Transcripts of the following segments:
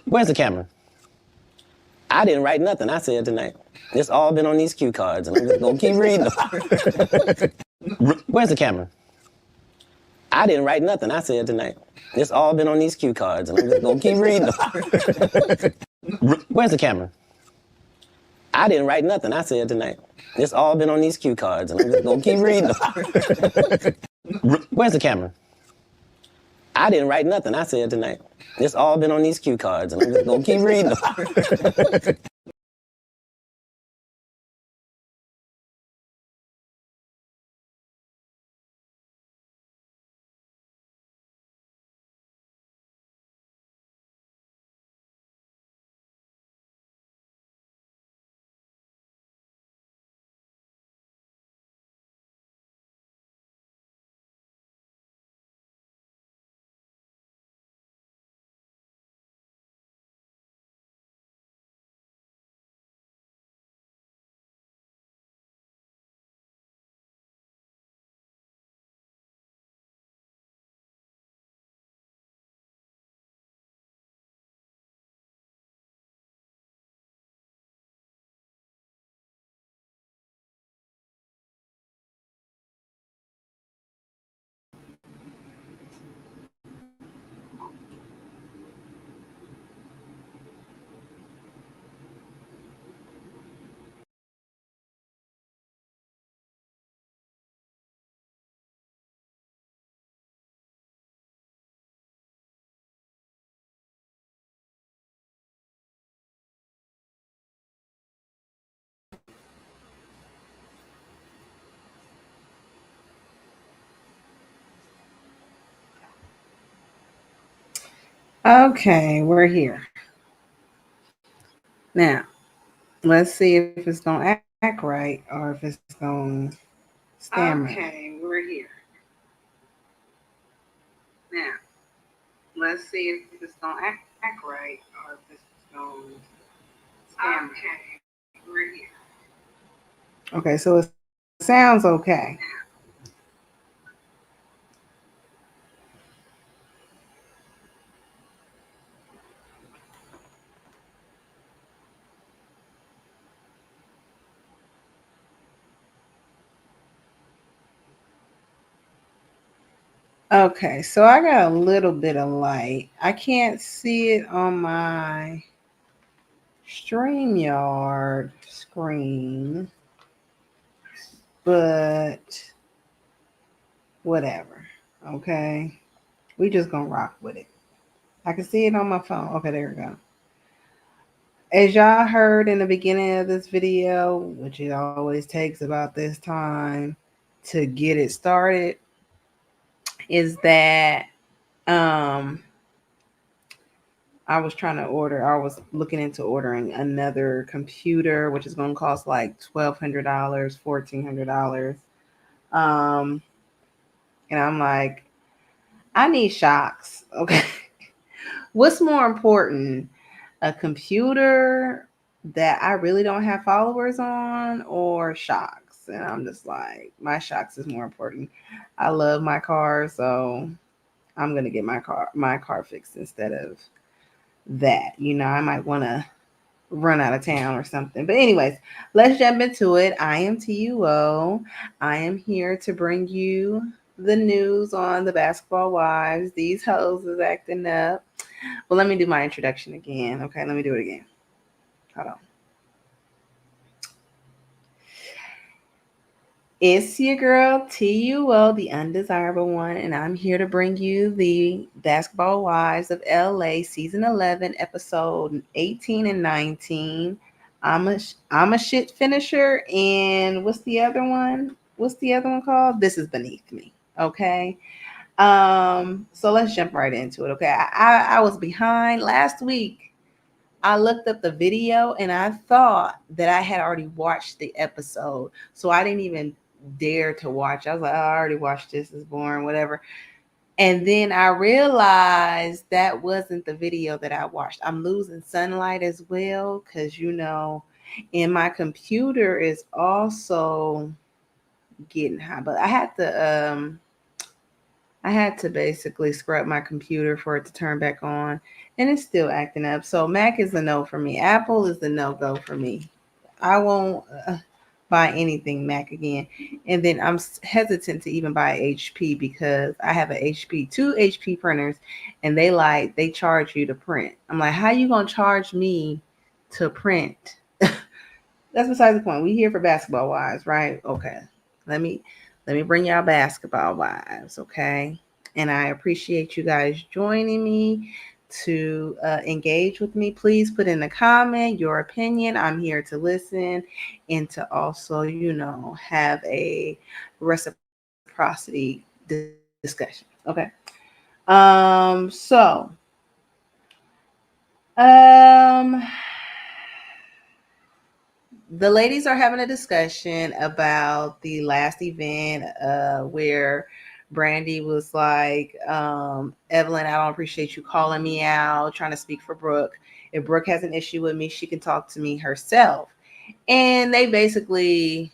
Where's the camera? I didn't write nothing I said tonight. It's all been on these cue cards, and I'm just gonna keep reading them. Where's the camera? I didn't write nothing I said tonight. It's all been on these cue cards, and I'm just gonna keep reading them. Where's the camera? I didn't write nothing I said tonight. It's all been on these cue cards, and I'm just gonna keep reading them. Where's the camera? I didn't write nothing I said tonight. It's all been on these cue cards, and I'm just gonna keep reading them. Okay, we're here. Now, let's see if it's going to act right or if it's going to stammer. Okay, we're here. Now, let's see if it's going to act right or if it's going to stammer. Okay, we're here. Okay, so it sounds okay. Okay, so I got a little bit of light. I can't see it on my StreamYard screen, but whatever. Okay, we just gonna rock with it. I can see it on my phone. Okay, there we go. As y'all heard in the beginning of this video, which it always takes about this time to get it started, is that I was looking into ordering another computer, which is going to cost like $1,200, $1,400. And I'm like, I need shocks. Okay. What's more important, a computer that I really don't have followers on or shocks? And I'm just like, my shocks is more important. I love my car, so I'm going to get my car fixed instead of that. I might want to run out of town or something. But anyways, let's jump into it. I am T.U.O. I am here to bring you the news on the basketball wives. These hoes is acting up. Well, let me do my introduction again. Okay, let me do it again. Hold on. It's your girl, T.U.O., the undesirable one, and I'm here to bring you the Basketball Wives of LA Season 11, Episode 18 and 19. I'm a shit finisher, and what's the other one? What's the other one called? This is Beneath Me, okay? So let's jump right into it, okay? I was behind last week. I looked up the video, and I thought that I had already watched the episode, so I didn't even dare to watch. I was like, oh, I already watched this. It's boring, whatever. And then I realized that wasn't the video that I watched. I'm losing sunlight as well because, and my computer is also getting hot. But I had to I had to basically scrub my computer for it to turn back on, and it's still acting up. So Mac is a no for me. Apple is a no-go for me. I won't buy anything Mac again. And then I'm hesitant to even buy HP because I have two HP printers, and they charge you to print. I'm like, how you gonna charge me to print? That's besides the point. We here for basketball wives, right? Okay. Let me bring y'all basketball wives, okay? And I appreciate you guys joining me to engage with me. Please put in the comment your opinion. I'm here to listen and to also, have a reciprocity discussion. Okay. So um the ladies are having a discussion about the last event where Brandy was like, Evelyn, I don't appreciate you calling me out, trying to speak for Brooke. If Brooke has an issue with me, she can talk to me herself. And they basically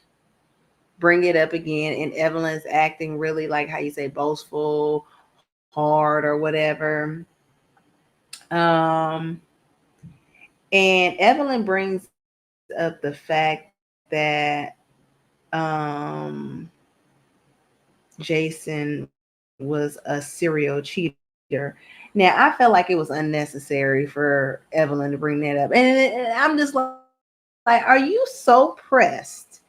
bring it up again, and Evelyn's acting really, like how you say, boastful, hard, or whatever. Um, and Evelyn brings up the fact that um, Jason was a serial cheater. Now, I felt like it was unnecessary for Evelyn to bring that up. And I'm just like, are you so pressed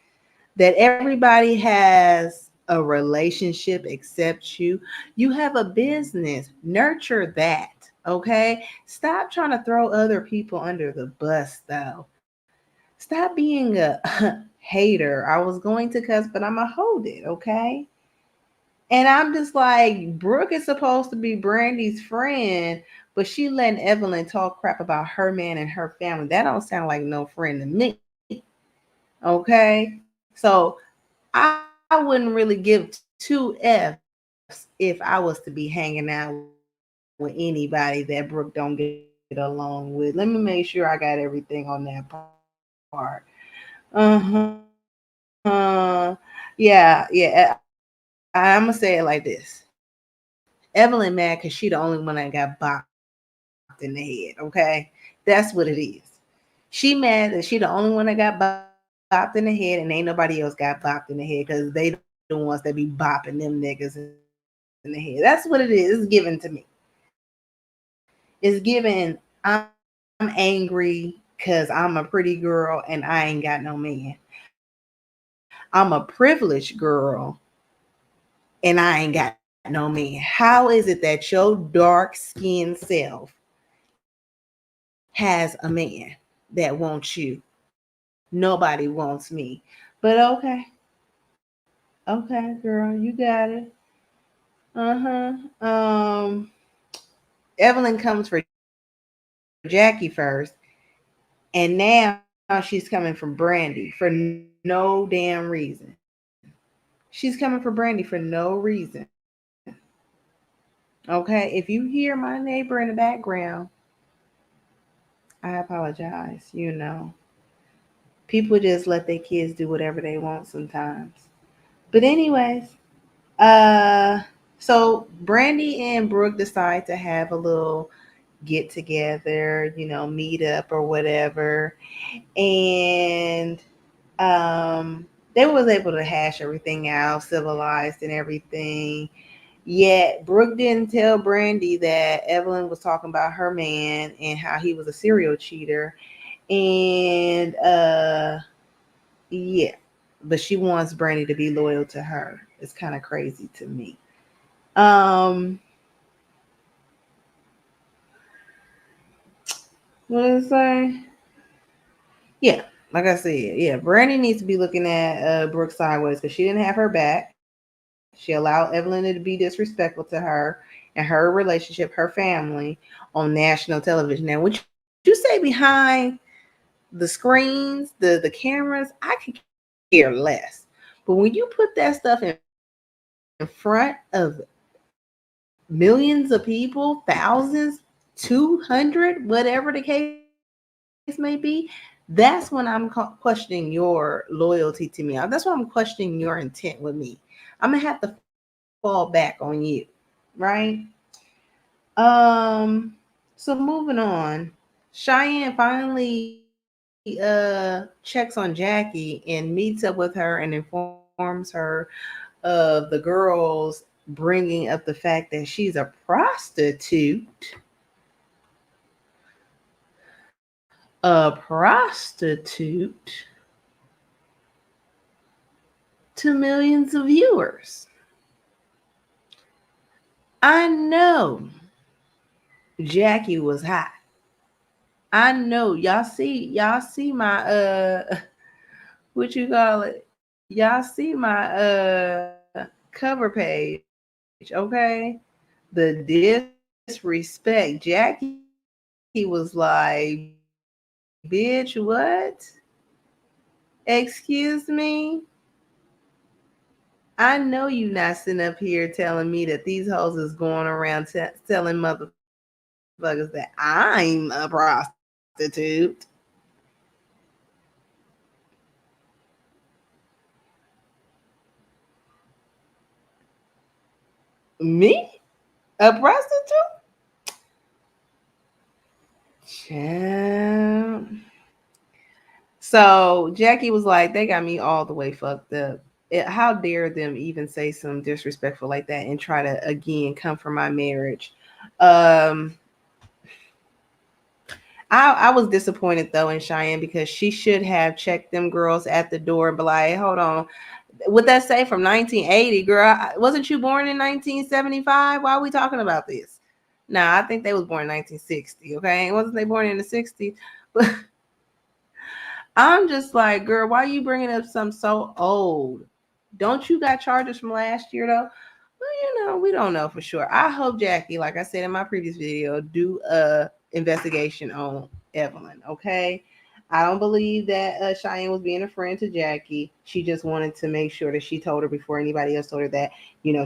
that everybody has a relationship except you? You have a business. Nurture that. Okay. Stop trying to throw other people under the bus, though. Stop being a hater. I was going to cuss, but I'm going to hold it. Okay. And I'm just like, Brooke is supposed to be Brandy's friend, but she letting Evelyn talk crap about her man and her family. That don't sound like no friend to me. Okay. So I wouldn't really give two F's if I was to be hanging out with anybody that Brooke don't get along with. Let me make sure I got everything on that part. Yeah. I'm gonna say it like this. Evelyn mad because she the only one that got bopped in the head. Okay, that's what it is. She mad that she the only one that got bopped in the head, and ain't nobody else got bopped in the head because they the ones that be bopping them niggas in the head. That's what it is. It's given to me. It's given. I'm angry because I'm a pretty girl and I ain't got no man. I'm a privileged girl and I ain't got no man. How is it that your dark skinned self has a man that wants you? Nobody wants me. But okay, girl, you got it. Uh-huh. Evelyn comes for Jackie first, and now she's coming for Brandy for no damn reason. She's coming for Brandy for no reason. Okay, if you hear my neighbor in the background, I apologize. People just let their kids do whatever they want sometimes. But anyways, uh so Brandy and Brooke decide to have a little get together, meet up or whatever. And they was able to hash everything out, civilized and everything. Yet Brooke didn't tell Brandy that Evelyn was talking about her man and how he was a serial cheater. And yeah, but she wants Brandy to be loyal to her. It's kind of crazy to me. Um, what did I say? Yeah, like I said, yeah, Brandy needs to be looking at Brooke sideways because she didn't have her back. She allowed Evelyn to be disrespectful to her and her relationship, her family on national television. Now, what you say behind the screens, the cameras, I could care less. But when you put that stuff in front of millions of people, thousands, 200, whatever the case may be, that's when I'm questioning your loyalty to me. That's when I'm questioning your intent with me. I'm gonna have to fall back on you. right? So moving on, Cheyenne finally checks on Jackie and meets up with her and informs her of the girls bringing up the fact that she's a prostitute. A prostitute to millions of viewers. I know Jackie was hot. I know y'all see my what you call it? Y'all see my cover page, okay? The disrespect. Jackie was like, bitch, what? Excuse me? I know you not sitting up here telling me that these hoes is going around telling motherfuckers that I'm a prostitute. Me? A prostitute? Child. So Jackie was like, they got me all the way fucked up. How dare them even say some disrespectful like that and try to again come for my marriage. Um, I was disappointed though in Cheyenne because she should have checked them girls at the door and be like, hold on, would that say from 1980, girl? Wasn't you born in 1975? Why are we talking about this? Nah, I think they was born in 1960. Okay, wasn't they born in the 60s? But I'm just like, girl, why are you bringing up something so old? Don't you got charges from last year though? Well, we don't know for sure. I hope Jackie, like I said in my previous video, do a investigation on Evelyn. Okay, I don't believe that Cheyenne was being a friend to Jackie. She just wanted to make sure that she told her before anybody else told her that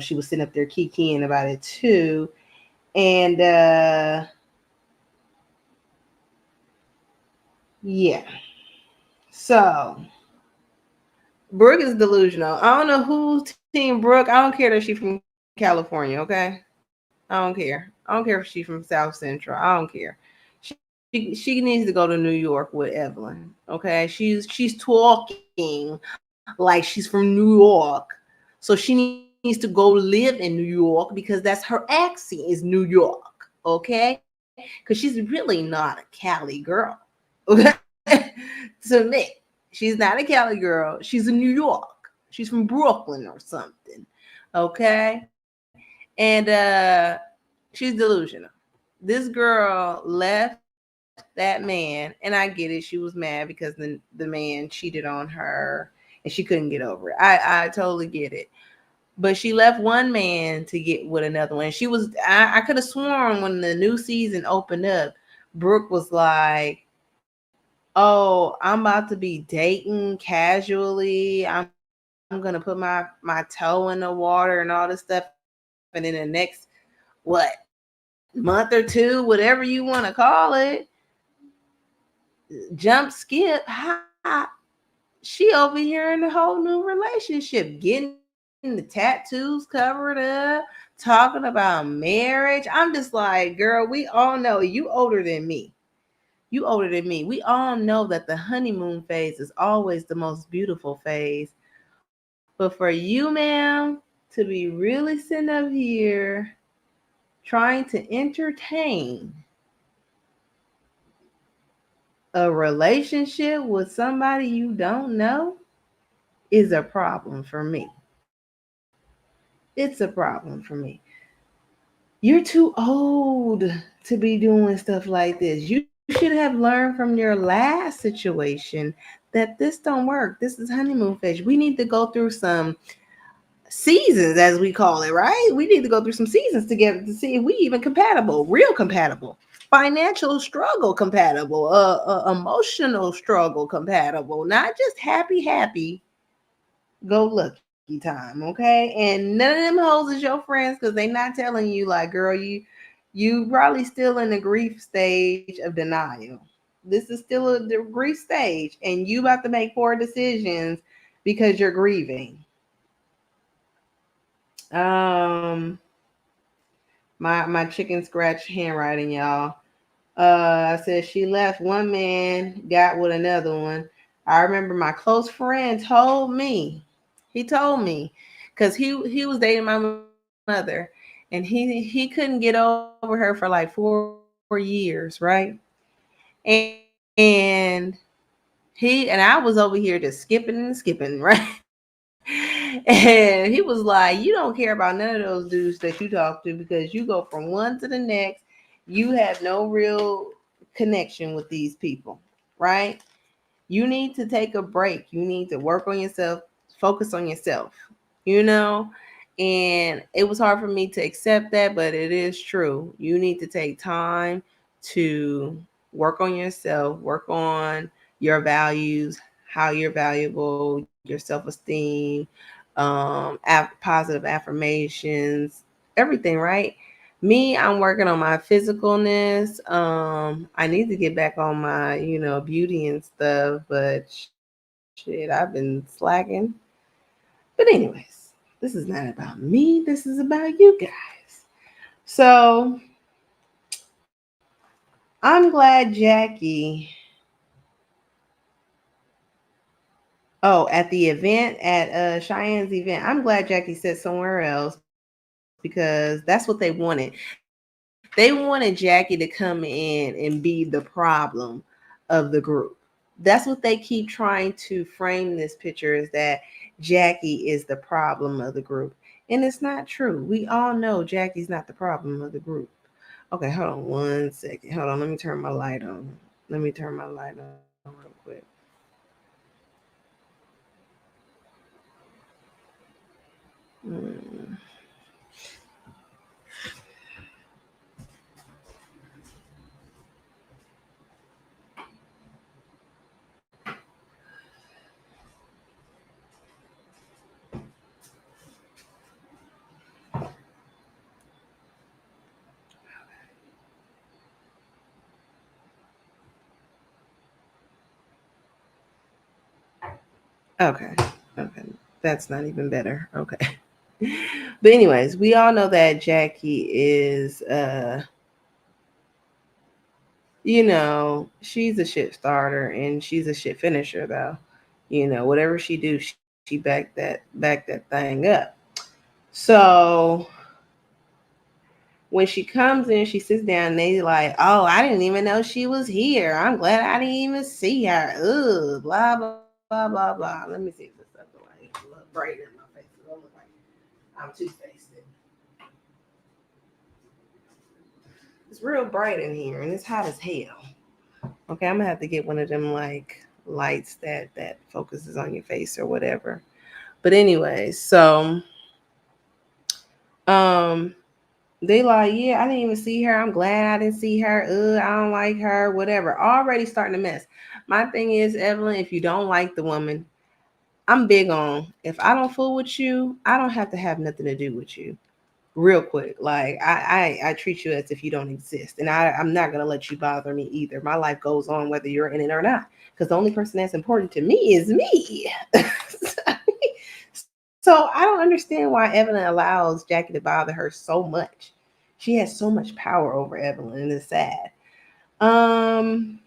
she was sitting up there kikiing about it too. And yeah, so Brooke is delusional. I don't know who's team Brooke. I don't care that she's from California, okay? I don't care. I don't care if she's from South Central. I don't care. She needs to go to New York with Evelyn. Okay? She's talking like she's from New York. So she needs to go live in New York because that's her accent is New York. Okay? Because she's really not a Cali girl. Okay? To me. She's not a Cali girl. She's in New York. She's from Brooklyn or something. Okay? And she's delusional. This girl left that man, and I get it. She was mad because the man cheated on her and she couldn't get over it. I totally get it. But she left one man to get with another one. She was I could have sworn when the new season opened up, Brooke was like, oh, I'm about to be dating casually. I'm gonna put my toe in the water and all this stuff. And in the next what month or two, whatever you want to call it, jump skip. She over here in a whole new relationship, getting the tattoos covered up, talking about marriage. I'm just like, girl, we all know you older than me. You older than me. We all know that the honeymoon phase is always the most beautiful phase. But for you, ma'am, to be really sitting up here trying to entertain a relationship with somebody you don't know is a problem for me. It's a problem for me. You're too old to be doing stuff like this. You should have learned from your last situation that this don't work. This is honeymoon phase. We need to go through some seasons, as we call it, right? We need to go through some seasons together to see if we even compatible, real compatible, financial struggle compatible, emotional struggle compatible, not just happy go lucky time, okay? And none of them hoes is your friends because they not telling you like, girl, you probably still in the grief stage of denial. This is still the grief stage, and you about to make poor decisions because you're grieving. Um, My chicken scratch handwriting, y'all. I said she left. One man got with another one. I remember my close friend told me. He told me because he was dating my mother, and he couldn't get over her for like 4 years, right? And I was over here just skipping and skipping, right? And he was like, "You don't care about none of those dudes that you talk to because you go from one to the next. You have no real connection with these people, right? You need to take a break. You need to work on yourself, focus on yourself, you know? And it was hard for me to accept that, but it is true. You need to take time to work on yourself, work on your values, how you're valuable, your self-esteem, positive affirmations, everything, right? Me, I'm working on my physicalness. I need to get back on my, beauty and stuff, but shit, I've been slacking. But anyways, this is not about me. This is about you guys. So I'm glad Jackie. Oh, at the event, at Cheyenne's event, I'm glad Jackie said somewhere else because that's what they wanted. They wanted Jackie to come in and be the problem of the group. That's what they keep trying to frame this picture, is that Jackie is the problem of the group. And it's not true. We all know Jackie's not the problem of the group. Okay, hold on 1 second. Hold on, let me turn my light on. Let me turn my light on real quick. Mm. Okay, okay, that's not even better. Okay. But anyways, we all know that Jackie is she's a shit starter and she's a shit finisher though. Whatever she do, she back that thing up. So when she comes in, she sits down and they like, oh, I didn't even know she was here. I'm glad I didn't even see her. Ugh, blah, blah, blah, blah. Let me see if this stuff like look bright in my face. It don't look like I'm two-faced. It's real bright in here and it's hot as hell. Okay, I'm gonna have to get one of them like lights that focuses on your face or whatever. But anyways, so um they like, yeah, I didn't even see her. I'm glad I didn't see her. I don't like her, whatever. Already starting to mess. My thing is, Evelyn, if you don't like the woman, I'm big on if I don't fool with you, I don't have to have nothing to do with you. Real quick. Like I treat you as if you don't exist. And I'm not gonna let you bother me either. My life goes on whether you're in it or not. Because the only person that's important to me is me. So I don't understand why Evelyn allows Jackie to bother her so much. She has so much power over Evelyn, and it's sad. Um,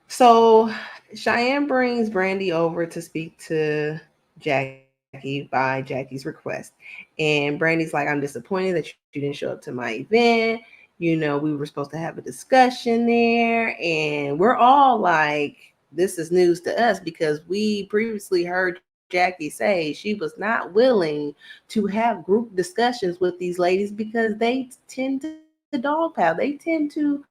so Cheyenne brings Brandy over to speak to Jackie by Jackie's request. And Brandy's like, I'm disappointed that you didn't show up to my event. We were supposed to have a discussion there. And we're all like, this is news to us because we previously heard Jackie say she was not willing to have group discussions with these ladies because they tend to dogpile. They tend to,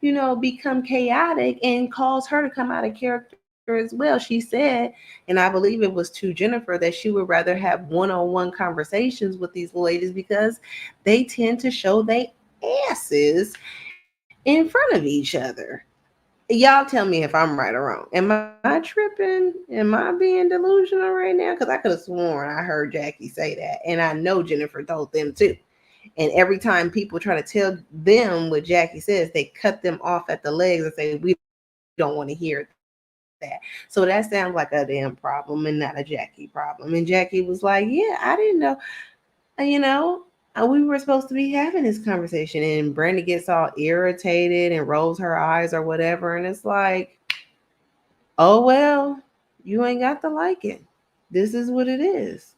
become chaotic and cause her to come out of character as well. She said, and I believe it was to Jennifer, that she would rather have one-on-one conversations with these ladies because they tend to show their asses in front of each other. Y'all tell me if I'm right or wrong. Am I tripping? Am I being delusional right now? Because I could have sworn I heard Jackie say that. And I know Jennifer told them too. And every time people try to tell them what Jackie says, they cut them off at the legs and say, we don't want to hear that. So that sounds like a damn problem and not a Jackie problem. And Jackie was like, yeah, I didn't know. you know, we were supposed to be having this conversation, and Brandy gets all irritated and rolls her eyes or whatever, and it's like, oh well, you ain't got to like it. This is what it is.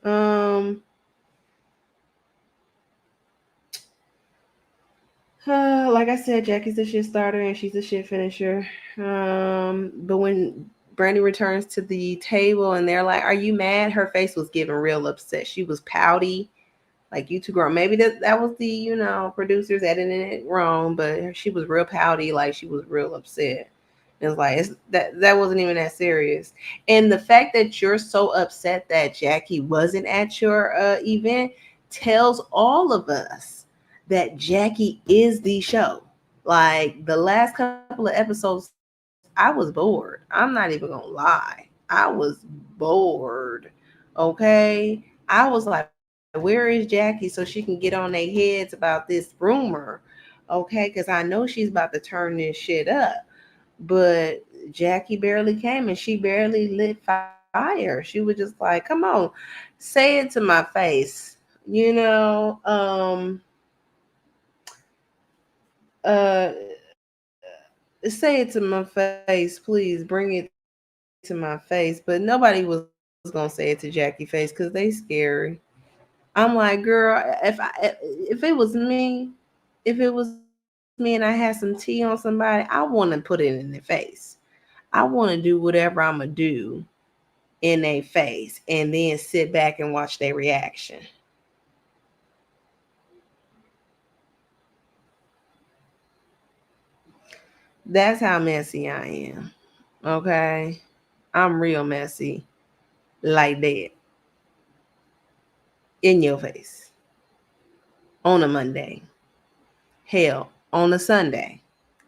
Like I said, Jackie's a shit starter and she's a shit finisher. But when Brandy returns to the table and they're like, "Are you mad?" Her face was giving real upset. She was pouty, like you two girl. Maybe that was the producers editing it wrong, but she was real pouty, like she was real upset. It's like that wasn't even that serious. And the fact that you're so upset that Jackie wasn't at your event tells all of us that Jackie is the show. Like the last couple of episodes, I was bored. I'm not even gonna lie. I was bored. Okay. I was like, where is Jackie so she can get on their heads about this rumor? Okay, because I know she's about to turn this shit up. But Jackie barely came and she barely lit fire. She was just like, come on, say it to my face. You know, uh say it to my face, please bring it to my face. But nobody was gonna say it to Jackie face because they scary. I'm like, girl, if it was me, if it was me and I had some tea on somebody, I want to put it in their face. I want to do whatever I'm gonna do in their face and then sit back and watch their reaction. That's how messy I am. Okay, I'm real messy, like that, in your face on a Monday. Hell, on a Sunday.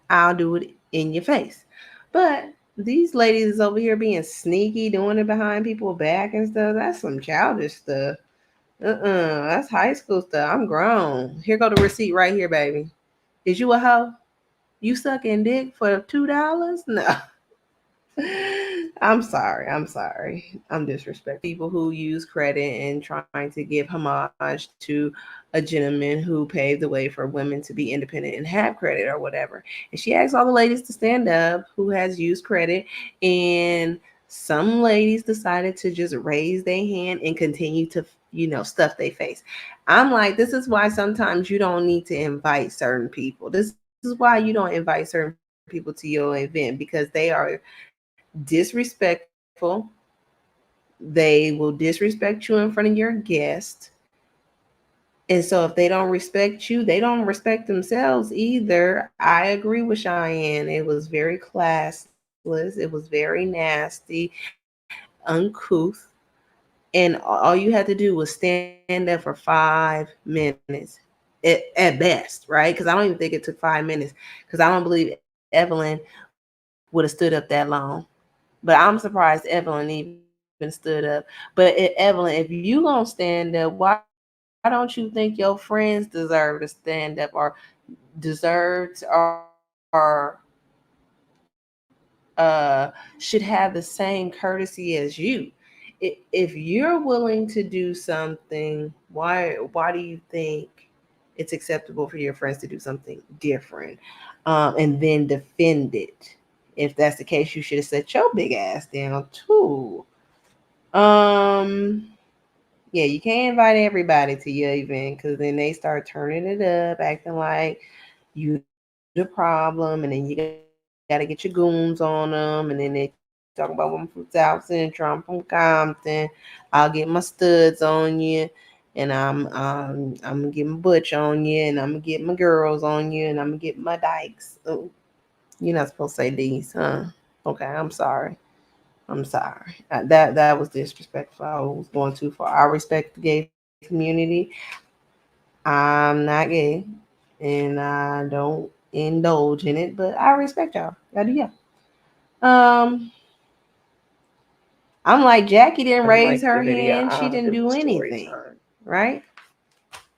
I'll do it in your face. But these ladies over here being sneaky, doing it behind people's back and stuff, that's some childish stuff. That's high school stuff. I'm grown. Here go the receipt right here, baby. Is you a hoe? You sucking dick for $2? No. I'm sorry. I'm sorry. I'm disrespectful. People who use credit and trying to give homage to a gentleman who paved the way for women to be independent and have credit or whatever. And she asked all the ladies to stand up who has used credit, and some ladies decided to just raise their hand and continue to, stuff their face. I'm like, this is why sometimes you don't need to invite certain people. This is why you don't invite certain people to your event, because they are disrespectful. They will disrespect you in front of your guest. And so if they don't respect you, they don't respect themselves either. I agree with Cheyenne. It was very classless. It was very nasty, uncouth. And all you had to do was stand up for 5 minutes at best, right? Because I don't even think it took 5 minutes, because I don't believe Evelyn would have stood up that long. But I'm surprised Evelyn even stood up. But Evelyn, if you gonna stand up, why don't you think your friends deserve to stand up, or deserved or should have the same courtesy as you? If you're willing to do something, why do you think it's acceptable for your friends to do something different, and then defend it? If that's the case, you should have set your big ass down too. Um, yeah, you can't invite everybody to your event because then they start turning it up, acting like you the problem, and then you got to get your goons on them, and then they talk about, "Well, I'm from South Central, I'm from Compton, I'll get my studs on you, and I'm gonna get my butch on you, and I'm gonna get my girls on you, and I'm gonna get my dykes." Oh, you're not supposed to say these, huh? Okay, I'm sorry. That was disrespectful. I was going too far. I respect the gay community. I'm not gay, and I don't indulge in it, but I respect y'all. I do, yeah. Um, I'm like, Jackie didn't raise her hand. She didn't do anything, right?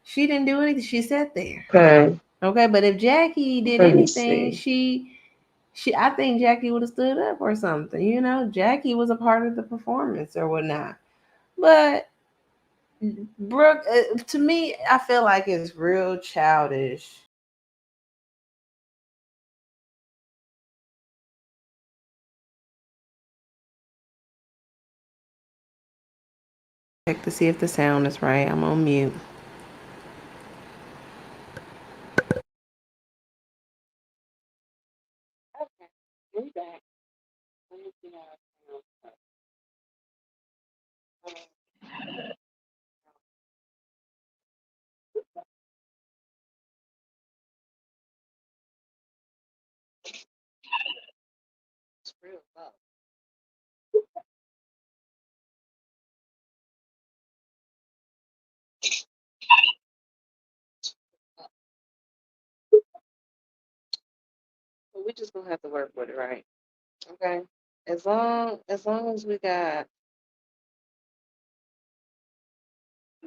She didn't do anything. She sat there. Okay, Okay, but if Jackie did let me anything, see. she I think Jackie would have stood up or something. Jackie was a part of the performance or whatnot. But Brooke, to me, I feel like it's real childish. Check to see if the sound is right. I'm on mute. Okay, we're back. Let me see how it sounds. It's real low. But we're just gonna have to work with it, right? Okay. As long as we got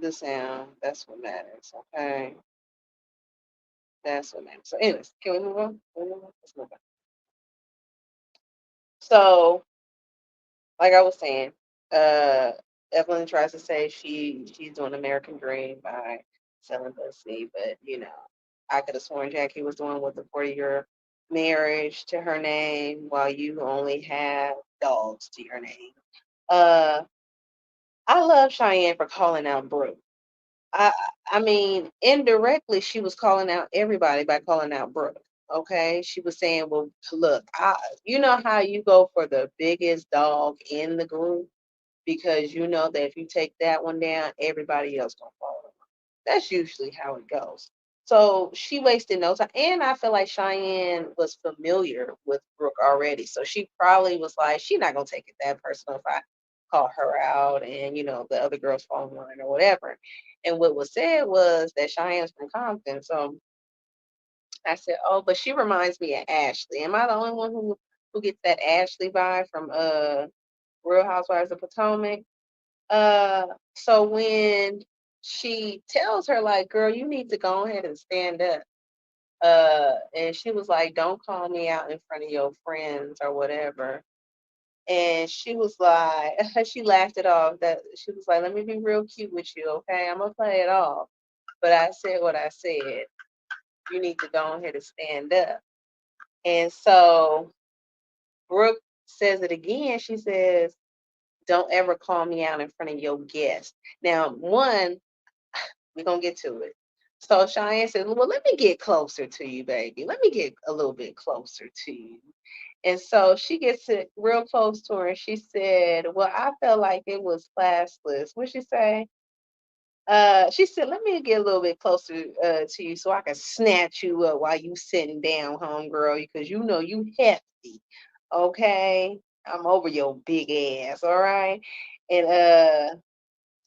the sound, that's what matters. Okay. That's what matters. So anyways, can we move on? Can we move on? Let's move on. So, like I was saying, uh Evelyn tries to say she's doing American Dream by selling pussy, but I could have sworn Jackie was doing with the 40-year marriage to her name while you only have dogs to your name. Uh I love Cheyenne for calling out Brooke. I I mean, indirectly, she was calling out everybody by calling out Brooke. Okay, she was saying, "Well, look, you know how you go for the biggest dog in the group because you know that if you take that one down, everybody else gonna follow. That's usually how it goes." So she wasted no time, and I feel like Cheyenne was familiar with Brooke already, so she probably was like, "She's not gonna take it that personal if I call her out, and the other girls fall in line or whatever." And what was said was that Cheyenne's from Compton, so I said, "Oh, but she reminds me of Ashley. Am I the only one who gets that Ashley vibe from Real Housewives of Potomac?" Uh, so when she tells her, like, "Girl, you need to go ahead and stand up," and she was like, "Don't call me out in front of your friends or whatever." And she was like, she laughed it off. That she was like, "Let me be real cute with you, okay? I'm gonna play it off." But I said what I said. You need to go ahead and stand up. And so Brooke says it again. She says, "Don't ever call me out in front of your guests." Now, one, we're gonna get to it. So Cheyenne said, "Well, let me get closer to you, baby. Let me get a little bit closer to you." And so she gets it real close to her and she said, "Well, I felt like it was classless." What'd she say? She said, "Let me get a little bit closer to you so I can snatch you up while you sitting down, homegirl, because you know you hefty. Okay? I'm over your big ass, all right?" And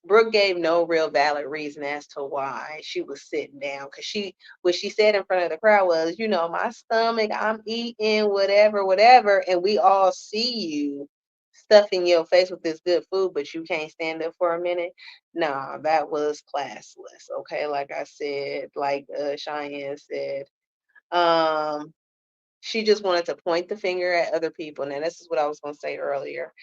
Brooke gave no real valid reason as to why she was sitting down. Cause what she said in front of the crowd was, "My stomach, I'm eating, whatever, whatever, and we all see you stuffing your face with this good food, but you can't stand up for a minute." Nah, that was classless. Okay, like I said, like Cheyenne said. Um, she just wanted to point the finger at other people. Now, this is what I was going to say earlier,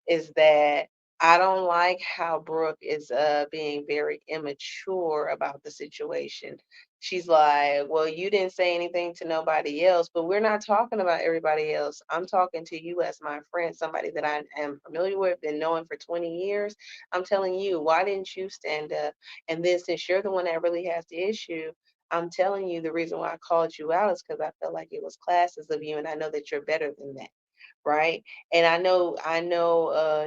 is that I don't like how Brooke is being very immature about the situation. She's like, "Well, you didn't say anything to nobody else, but we're not talking about everybody else. I'm talking to you as my friend, somebody that I am familiar with, been knowing for 20 years. I'm telling you, why didn't you stand up? And then since you're the one that really has the issue, I'm telling you the reason why I called you out is because I felt like it was classes of you, and I know that you're better than that, right?" And I know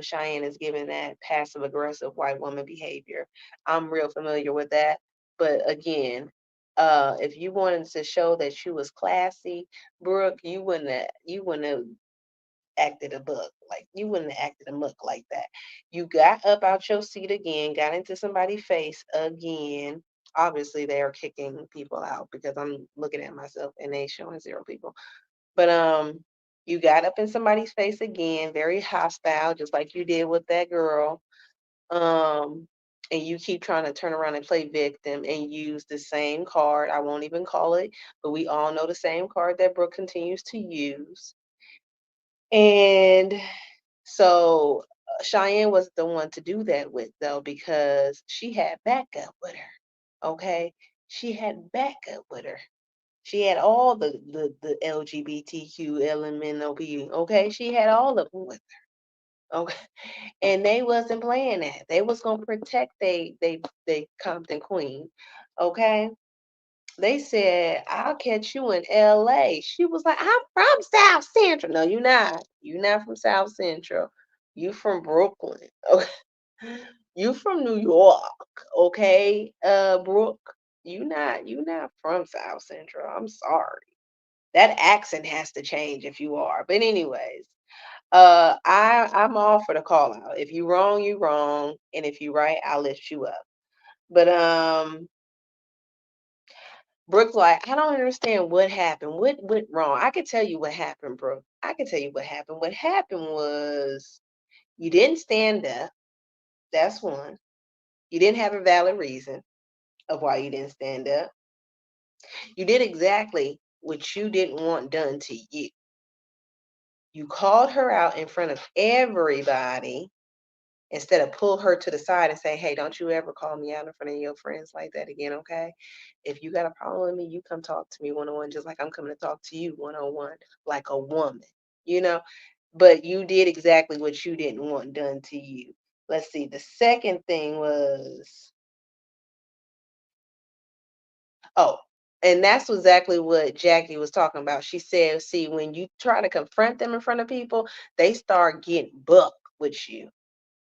Cheyenne is giving that passive aggressive white woman behavior. I'm real familiar with that. But again, if you wanted to show that you was classy, Brooke, you wouldn't have acted a buck. Like you wouldn't have acted a muck like that. You got up out your seat again, got into somebody's face again. Obviously, they are kicking people out because I'm looking at myself and they showing zero people. But you got up in somebody's face again, very hostile, just like you did with that girl. Um, and you keep trying to turn around and play victim and use the same card. I won't even call it, but we all know the same card that Brooke continues to use. And so Cheyenne was the one to do that with, though, because she had backup with her. Okay, she had backup with her. She had all the LGBTQ LMNOP. Okay, she had all of them with her. Okay, and they wasn't playing that. They was gonna protect they Compton Queen. Okay, they said, "I'll catch you in L.A." She was like, "I'm from South Central." No, you're not. You're not from South Central. You from Brooklyn. Okay. You from New York. Okay, Brooke. You not from South Central. I'm sorry. That accent has to change if you are. But anyways, I'm all for the call out. If you wrong, you wrong. And if you right, I'll lift you up. But Brooke's like, I don't understand what happened. What went wrong? I could tell you what happened, Brooke. I could tell you what happened. What happened was you didn't stand up. That's one. You didn't have a valid reason of why you didn't stand up. You did exactly what you didn't want done to you. You called her out in front of everybody instead of pull her to the side and say, hey, don't you ever call me out in front of your friends like that again, okay? If you got a problem with me, you come talk to me one-on-one, just like I'm coming to talk to you one-on-one, like a woman, you know? But you did exactly what you didn't want done to you. Let's see. The second thing was, oh, and that's exactly what Jackie was talking about. She said, see, when you try to confront them in front of people, they start getting buck with you.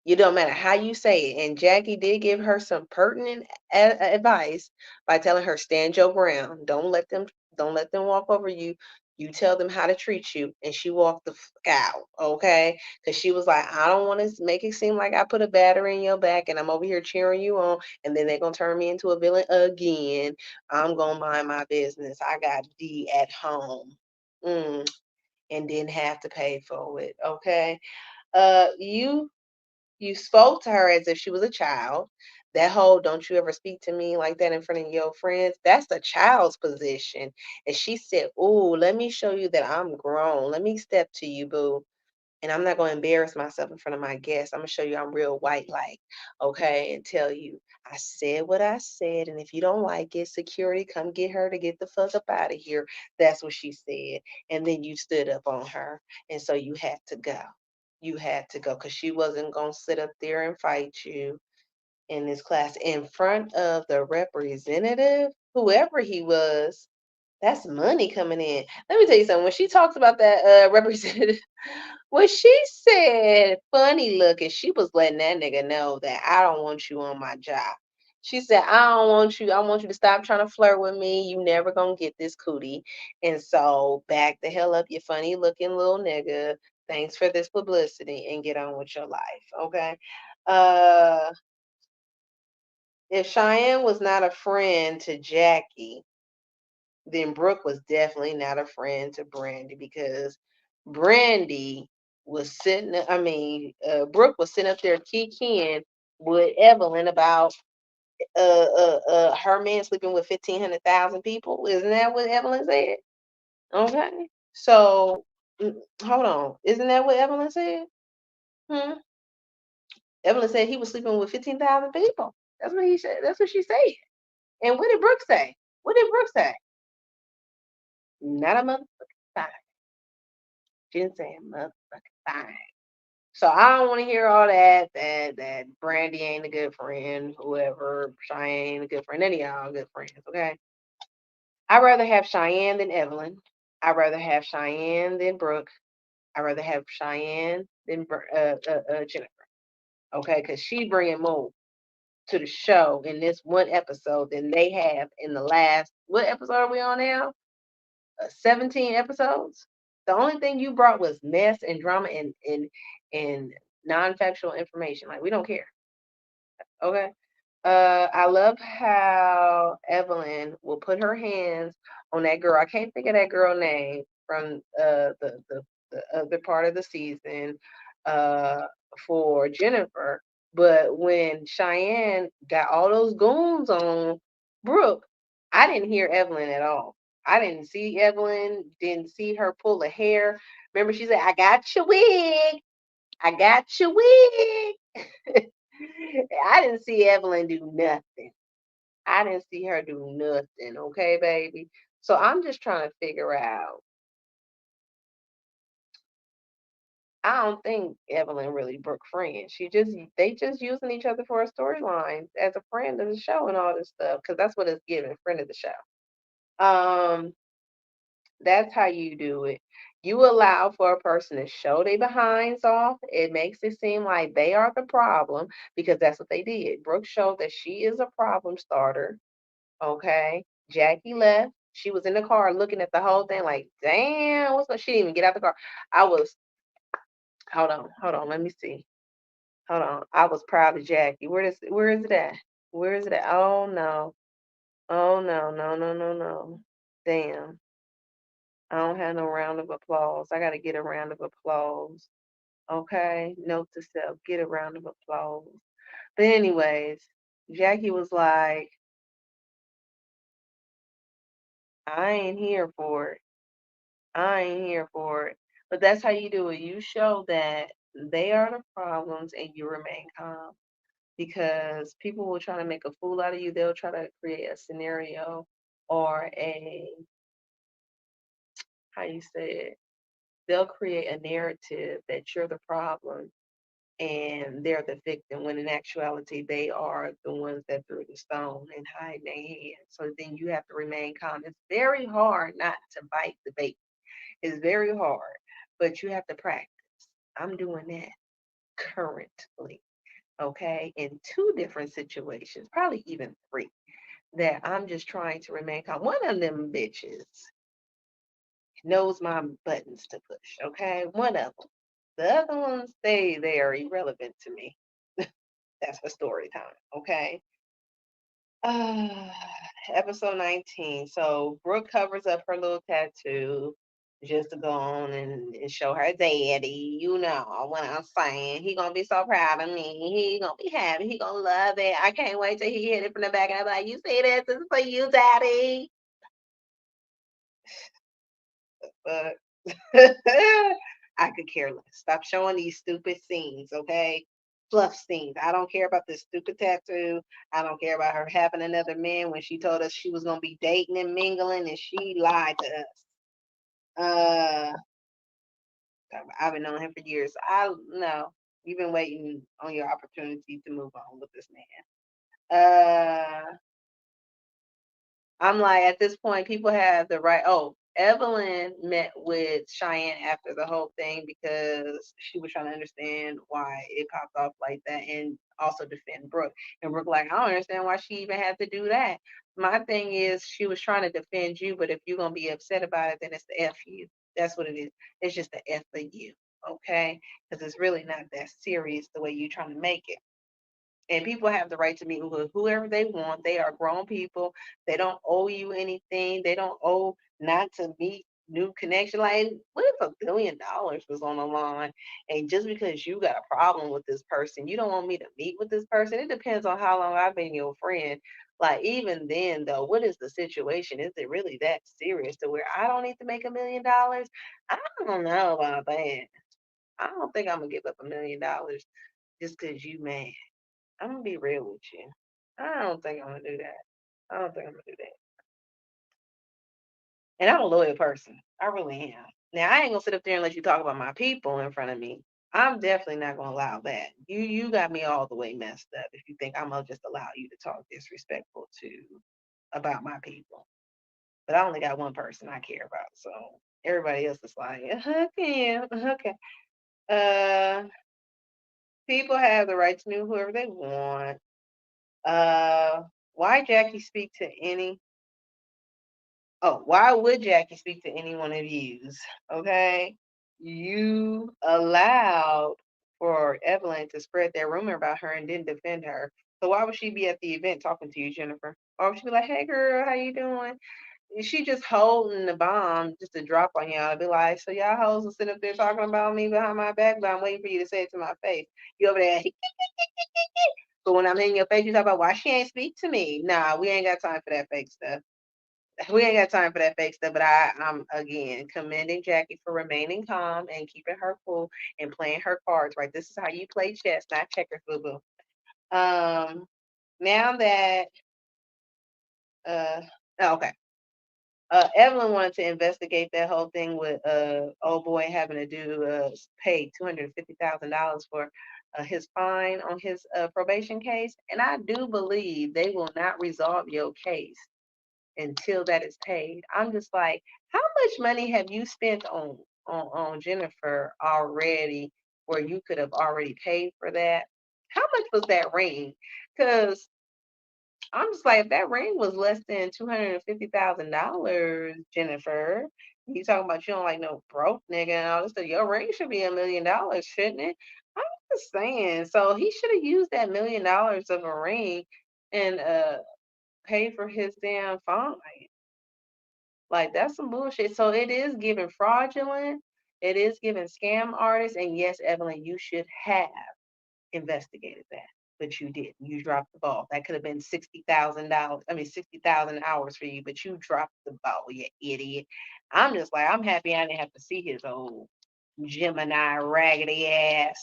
You don't matter how you say it. And Jackie did give her some pertinent advice by telling her stand your ground. Don't let them walk over you. You tell them how to treat you. And she walked the fuck out, okay? Because she was like, I don't want to make it seem like I put a battery in your back and I'm over here cheering you on, and then they're gonna turn me into a villain again. I'm gonna mind my business. I got D at home. And didn't have to pay for it. Okay. You spoke to her as if she was a child. That whole don't you ever speak to me like that in front of your friends, that's the child's position. And she said, ooh, let me show you that I'm grown. Let me step to you, boo. And I'm not going to embarrass myself in front of my guests. I'm going to show you I'm real white like, okay, and tell you I said what I said. And if you don't like it, security, come get her to get the fuck up out of here. That's what she said. And then you stood up on her. And so you had to go. You had to go because she wasn't going to sit up there and fight you in this class in front of the representative, whoever he was. That's money coming in. Let me tell you something. When she talks about that representative, when she said funny looking, she was letting that nigga know that I don't want you on my job. She said, I don't want you. I want you to stop trying to flirt with me. You never gonna get this cootie. And so back the hell up, you funny looking little nigga. Thanks for this publicity and get on with your life. Okay. Uh if Cheyenne was not a friend to Jackie, then Brooke was definitely not a friend to Brandy because Brandy was sitting, Brooke was sitting up there kicking with Evelyn about her man sleeping with 1,500,000 people. Isn't that what Evelyn said? Okay. So hold on. Isn't that what Evelyn said? Hmm? Evelyn said he was sleeping with 15,000 people. That's what he said. That's what she said. And what did Brooke say? What did Brooke say? Not a motherfucking thing. She didn't say a motherfucking thing. So I don't want to hear all that Brandy ain't a good friend, whoever, Cheyenne ain't a good friend, any of y'all good friends, okay? I'd rather have Cheyenne than Evelyn. I'd rather have Cheyenne than Brooke. I'd rather have Cheyenne than Jennifer, okay? Because she bringing more to the show in this one episode than they have in the last, what episode are we on now? 17 episodes. The only thing you brought was mess and drama and non-factual information. Like we don't care. Okay. I love how Evelyn will put her hands on that girl. I can't think of that girl name from the other part of the season uh for Jennifer. But when Cheyenne got all those goons on Brooke, I didn't hear Evelyn at all. I didn't see Evelyn, didn't see her pull a hair. Remember, she said, I got your wig. I got your wig. I didn't see Evelyn do nothing. I didn't see her do nothing, okay, baby? So I'm just trying to figure out. I don't think Evelyn really Brooke friends. They just using each other for a storyline as a friend of the show and all this stuff because that's what it's giving, friend of the show. Um, that's how you do it. You allow for a person to show their behinds off. It makes it seem like they are the problem because that's what they did. Brooke showed that she is a problem starter. Okay. Jackie left. She was in the car looking at the whole thing like, damn, what's going She didn't even get out the car. I was, hold on, let me see. Hold on. I was proud of Jackie. Where is it at? Where is it at? Oh no. Oh no, no, no, no, no. Damn. I don't have no round of applause. I gotta get a round of applause. Okay. Note to self, get a round of applause. But anyways, Jackie was like, I ain't here for it. I ain't here for it. But that's how you do it. You show that they are the problems and you remain calm because people will try to make a fool out of you. They'll try to create a scenario or how you say it, they'll create a narrative that you're the problem and they're the victim when in actuality they are the ones that threw the stone and hide their hand. So then you have to remain calm. It's very hard not to bite the bait. It's very hard, but you have to practice. I'm doing that currently, okay, in two different situations, probably even three, that I'm just trying to remain calm. One of them bitches knows my buttons to push, okay? One of them. The other ones, they are irrelevant to me. That's for story time, okay? Uh, episode 19. So Brooke covers up her little tattoo just to go on and show her daddy. You know what I'm saying. He gonna be so proud of me. He gonna be happy. He gonna love it. I can't wait till he hit it from the back and I'm like, you see this? This is for you, daddy. But I could care less. Stop showing these stupid scenes, okay? Fluff scenes. I don't care about this stupid tattoo. I don't care about her having another man when she told us she was gonna be dating and mingling and she lied to us. Uh I've been knowing him for years. I know. You've been waiting on your opportunity to move on with this man. I'm like, at this point, people have the right. Oh, Evelyn met with Cheyenne after the whole thing because she was trying to understand why it popped off like that and also defend Brooke. And Brooke, like, I don't understand why she even had to do that. My thing is, she was trying to defend you, but if you're going to be upset about it, then it's the F you. That's what it is. It's just the F for you. Okay? Because it's really not that serious the way you're trying to make it. And people have the right to meet with whoever they want. They are grown people. They don't owe you anything. They don't owe not to meet new connection. Like, what if $1 billion was on the line? And just because you got a problem with this person, you don't want me to meet with this person? It depends on how long I've been your friend. Like, even then, though, what is the situation? Is it really that serious to where I don't need to make $1 million? I don't know about that. I don't think I'm gonna give up $1 million just because you mad. I'm gonna be real with you. I don't think I'm gonna do that. I don't think I'm gonna do that. And I'm a loyal person. I really am. Now I ain't gonna sit up there and let you talk about my people in front of me. I'm definitely not gonna allow that. You got me all the way messed up if you think I'm gonna just allow you to talk disrespectful to about my people. But I only got one person I care about, so everybody else is like, okay, okay. Uh, people have the right to know whoever they want. Uh, why Jackie speak to any Oh, why would Jackie speak to any one of yous? Okay. You allowed for Evelyn to spread that rumor about her and didn't defend her. So why would she be at the event talking to you, Jennifer? Or would she be like, hey girl, how you doing? Is she just holding the bomb just to drop on y'all to be like, so y'all hoes will sit up there talking about me behind my back, but I'm waiting for you to say it to my face. You over there, but when I'm in your face, you talk about why she ain't speak to me. Nah, we ain't got time for that fake stuff. we ain't got time for that fake stuff. But I'm again commending Jackie for remaining calm and keeping her cool and playing her cards right. This is how you play chess, not checkers, boo boo. Now that okay. Evelyn wanted to investigate that whole thing with old boy having to do pay $250,000 for his fine on his probation case, and I do believe they will not resolve your case until that is paid. I'm just like, how much money have you spent on Jennifer already, where you could have already paid for that? How much was that ring? Because I'm just like, if that ring was less than $250,000, Jennifer, you talking about you don't like no broke nigga and all this stuff, your ring should be $1 million, shouldn't it? I'm just saying. So he should have used that $1 million of a ring and paid for his damn fine. Like that's some bullshit. So it is giving fraudulent. It is giving scam artists. And yes, Evelyn, you should have investigated that, but you didn't. You dropped the ball. That could have been $60,000. I mean, 60,000 hours for you, but you dropped the ball, you idiot. I'm just like, I'm happy I didn't have to see his old Gemini raggedy ass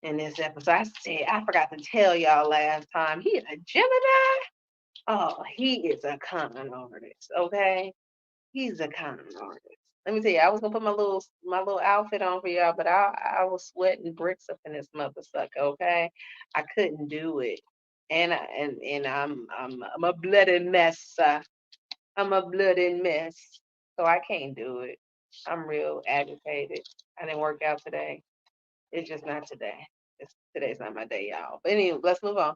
in this episode. I forgot to tell y'all last time. He is a Gemini. Oh, he is a con artist. Okay, he's a con artist. Let me tell you, I was gonna put my little outfit on for y'all, but I was sweating bricks up in this mother sucker. Okay, I couldn't do it, and I'm a bloody mess. I'm a bloody mess, so I can't do it. I'm real agitated. I didn't work out today. It's just not today. Today's not my day, y'all. But anyway, let's move on.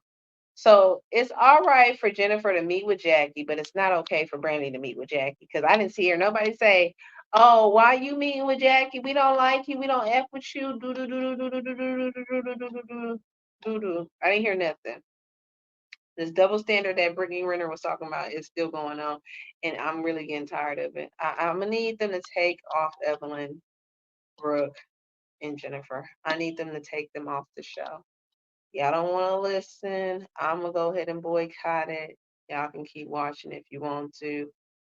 So it's all right for Jennifer to meet with Jackie, but it's not okay for Brandy to meet with Jackie because I didn't hear nobody say, "Oh, why you meeting with Jackie? We don't like you. We don't f with you." Do do do do do do do do do do do do do do do. I didn't hear nothing. This double standard that Brittany Renner was talking about is still going on, and I'm really getting tired of it. I'm gonna need them to take off Evelyn, Brooke, and Jennifer. I need them to take them off the show. Y'all don't want to listen. I'm going to go ahead and boycott it. Y'all can keep watching if you want to.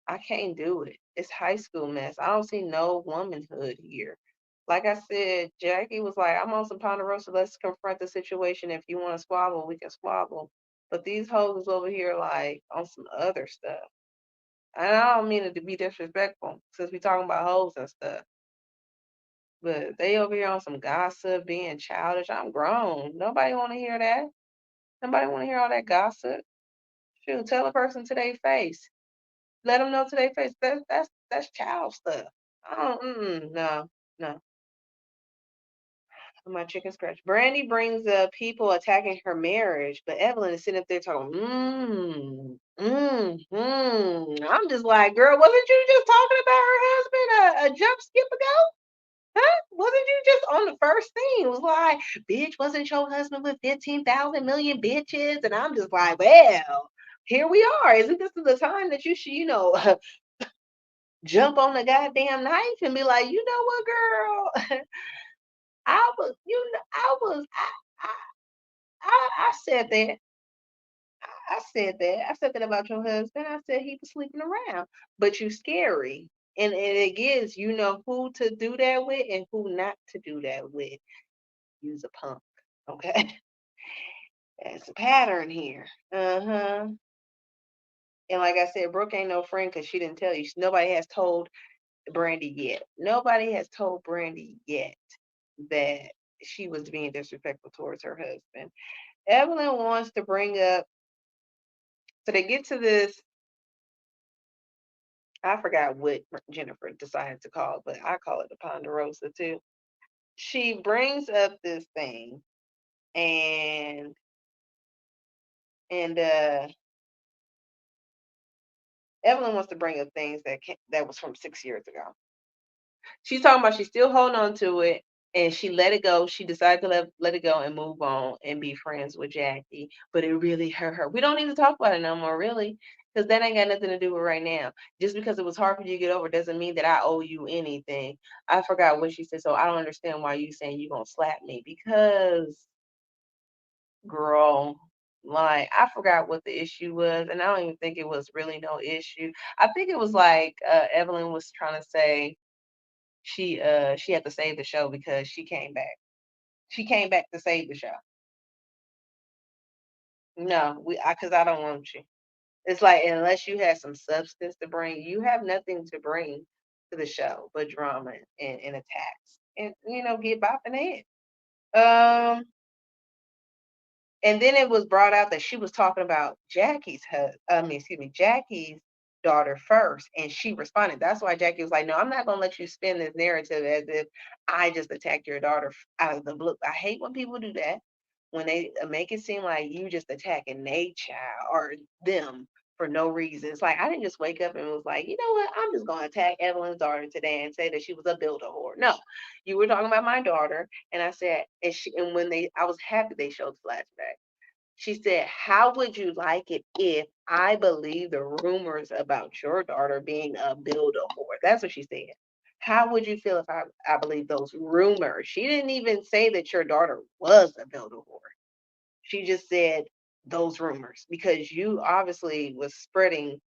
I can't do it. It's high school mess. I don't see no womanhood here. Like I said, Jackie was like, I'm on some Ponderosa. Let's confront the situation. If you want to squabble, we can squabble. But these hoes is over here like on some other stuff. And I don't mean it to be disrespectful since we talking about hoes and stuff. But they over here on some gossip, being childish. I'm grown. Nobody want to hear that. Nobody want to hear all that gossip. Shoot, tell a person to their face. Let them know to their face. That's child stuff. I don't. No, no. My chicken scratch. Brandy brings up people attacking her marriage, but Evelyn is sitting up there talking. I'm just like, girl, wasn't you just talking about her husband a jump skip ago? Huh? Wasn't you just on the first thing? It was like, bitch, wasn't your husband with 15,000 million bitches? And I'm just like, well, here we are. Isn't this the time that you should, jump on the goddamn knife and be like, you know what, girl? I was, I was, I said that. I said that. I said that about your husband. I said he was sleeping around, but you scary. And it gives you know who to do that with and who not to do that with. Use a punk. Okay. That's a pattern here. Uh-huh. And like I said, Brooke ain't no friend because she didn't tell you. Nobody has told Brandy yet. Nobody has told Brandy yet that she was being disrespectful towards her husband. Evelyn wants to bring up, so they get to this, I forgot what Jennifer decided to call, but I call it the Ponderosa too. She brings up this thing and and Evelyn wants to bring up things that was from 6 years ago. She's talking about she's still holding on to it and she let it go. She decided to let it go and move on and be friends with Jackie. But it really hurt her. We don't need to talk about it no more, really, because that ain't got nothing to do with right now. Just because it was hard for you to get over doesn't mean that I owe you anything. I forgot what she said, so I don't understand why you saying you gonna slap me because, girl. Like, I forgot what the issue was, and I don't even think it was really no issue. I think it was like Evelyn was trying to say she had to save the show because she came back. She came back to save the show. No, because I don't want you. It's like unless you have some substance to bring, you have nothing to bring to the show but drama and attacks, and get bopping head. And then it was brought out that she was talking about Jackie's daughter first, and she responded. That's why Jackie was like, "No, I'm not gonna let you spin this narrative as if I just attacked your daughter out of the blue." I hate when people do that, when they make it seem like you just attacking a child or them for no reason. It's like I didn't just wake up and was like, you know what, I'm just gonna attack Evelyn's daughter today and say that she was a builder whore. No, you were talking about my daughter, and I said, and when I was happy they showed the flashback. She said, "How would you like it if I believe the rumors about your daughter being a builder whore?" That's what she said. How would you feel if I believe those rumors? She didn't even say that your daughter was a builder whore. She just said those rumors because you obviously was spreading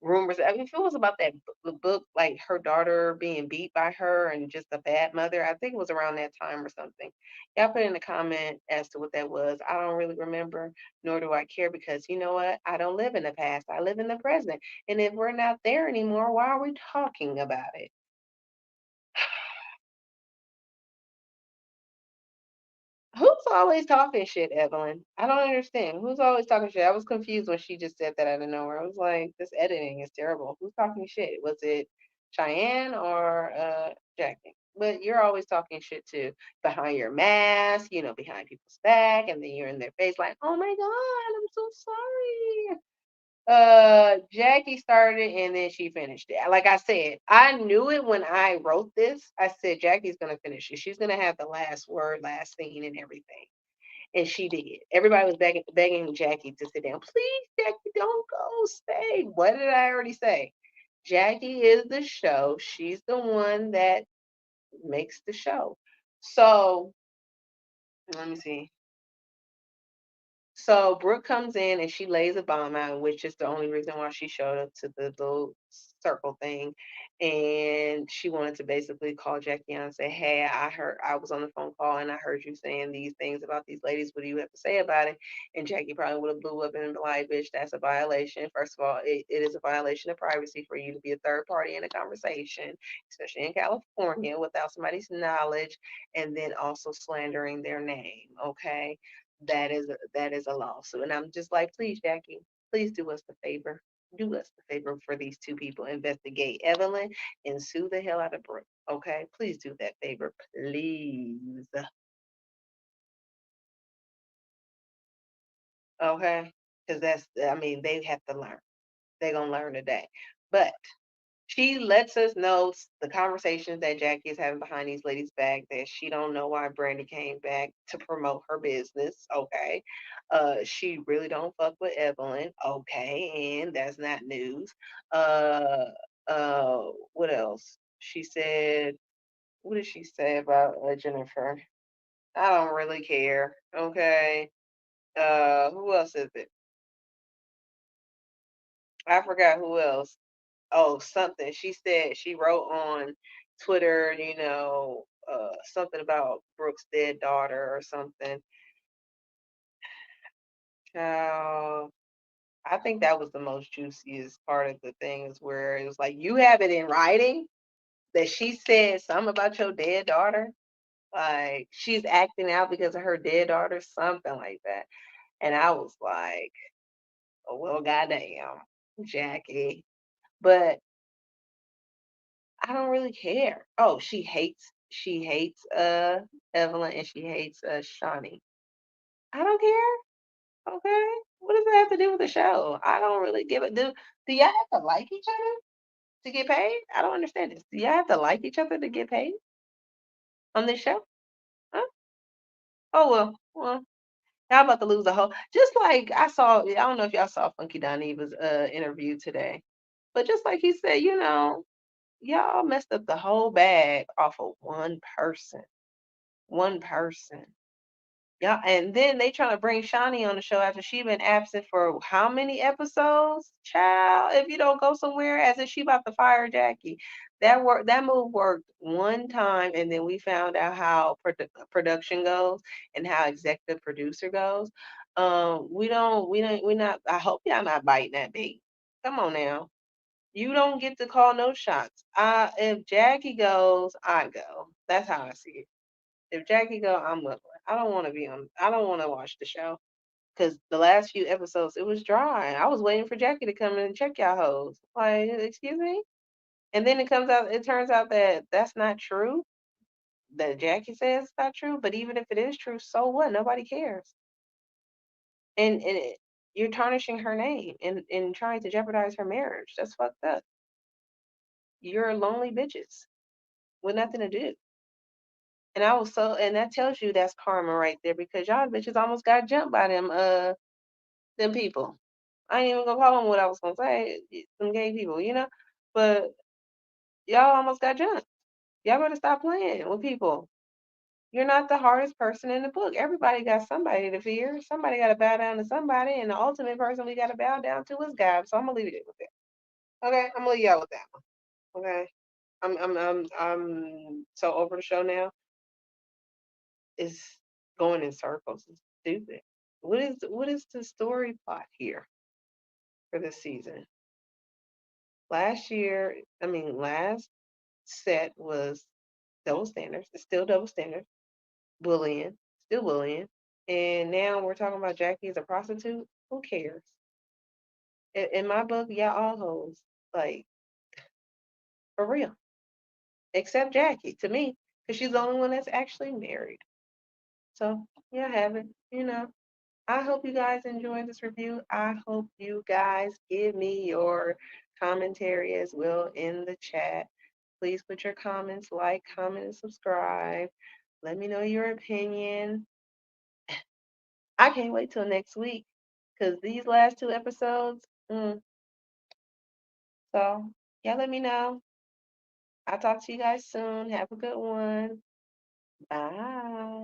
rumors. I mean, if it was about that book, like her daughter being beat by her and just a bad mother, I think it was around that time or something. Y'all put in a comment as to what that was. I don't really remember, nor do I care because you know what? I don't live in the past. I live in the present. And if we're not there anymore, why are we talking about it? Who's always talking shit, Evelyn? I don't understand. Who's always talking shit? I was confused when she just said that out of nowhere. I was like, this editing is terrible. Who's talking shit? Was it Cheyenne or Jackie? But you're always talking shit too. Behind your mask, behind people's back, and then you're in their face like, oh my God, I'm so sorry. Jackie started and then she finished it. Like I said, I knew it when I wrote this. I said Jackie's gonna finish it. She's gonna have the last word, last scene, and everything. And she did. Everybody was begging Jackie to sit down. Please, Jackie, don't go. Stay. What did I already say? Jackie is the show. She's the one that makes the show. So let me see. So Brooke comes in and she lays a bomb out, which is the only reason why she showed up to the little circle thing. And she wanted to basically call Jackie on and say, "Hey, I was on the phone call and I heard you saying these things about these ladies. What do you have to say about it?" And Jackie probably would have blew up and been like, "Bitch, that's a violation. First of all, it is a violation of privacy for you to be a third party in a conversation, especially in California, without somebody's knowledge, and then also slandering their name. Okay." That is a lawsuit. And I'm just like, please, Jackie, please do us the favor. Do us the favor for these two people. Investigate Evelyn and sue the hell out of Brooke. Okay? Please do that favor. Please. Okay? Because they have to learn. They're gonna learn today. But she lets us know the conversations that Jackie is having behind these ladies' back, that she don't know why Brandy came back to promote her business. Okay. She really don't fuck with Evelyn. Okay, and that's not news. Uh what else? She said, what did she say about Jennifer? I don't really care. Okay. Who else is it? I forgot who else. Oh, something. She said she wrote on Twitter, something about Brooke's dead daughter or something. I think that was the most juiciest part of the thing is where it was like, you have it in writing that she said something about your dead daughter. Like she's acting out because of her dead daughter, something like that. And I was like, oh, well, goddamn, Jackie. But I don't really care. Oh, she hates Evelyn and she hates Shawnee. I don't care. Okay. What does that have to do with the show? I don't really give it. Do y'all have to like each other to get paid? I don't understand this. Do y'all have to like each other to get paid on this show? Huh? Oh well, y'all about to lose a whole. Just like I don't know if y'all saw Funky Dinev's interview today, but just like he said, y'all messed up the whole bag off of one person. One person. Yeah, and then they trying to bring Shawnee on the show after she been absent for how many episodes? Child, if you don't go somewhere, as if she about to fire Jackie. That move worked one time, and then we found out how production goes and how executive producer goes. We not. I hope y'all not biting that bait. Come on now, you don't get to call no shots. If Jackie goes, I go. That's how I see it. If Jackie go, I'm with her. I don't want to be on. I don't want to watch the show because the last few episodes it was dry. I was waiting for Jackie to come in and check y'all hoes. Like, excuse me. And then it comes out. It turns out that that's not true. That Jackie says it's not true. But even if it is true, so what? Nobody cares. You're tarnishing her name and trying to jeopardize her marriage. That's fucked up. You're lonely bitches with nothing to do. And that tells you that's karma right there because y'all bitches almost got jumped by them people. I ain't even gonna call them what I was gonna say, some gay people, but y'all almost got jumped. Y'all better stop playing with people. You're not the hardest person in the book. Everybody got somebody to fear. Somebody got to bow down to somebody, and the ultimate person we got to bow down to is God. So I'm gonna leave it with that. Okay, I'm gonna leave y'all with that one. Okay, I'm so over the show now. Is going in circles. It's stupid. What is the story plot here for this season? Last set was double standards. It's still double standards. Bullying, still bullying. And now we're talking about Jackie as a prostitute. Who cares? In my book, y'all all hoes. Like, for real. Except Jackie, to me, because she's the only one that's actually married. So, yeah, have it. I hope you guys enjoyed this review. I hope you guys give me your commentary as well in the chat. Please put your comments, like, comment, and subscribe. Let me know your opinion. I can't wait till next week because these last two episodes. So, yeah, let me know. I'll talk to you guys soon. Have a good one. Bye.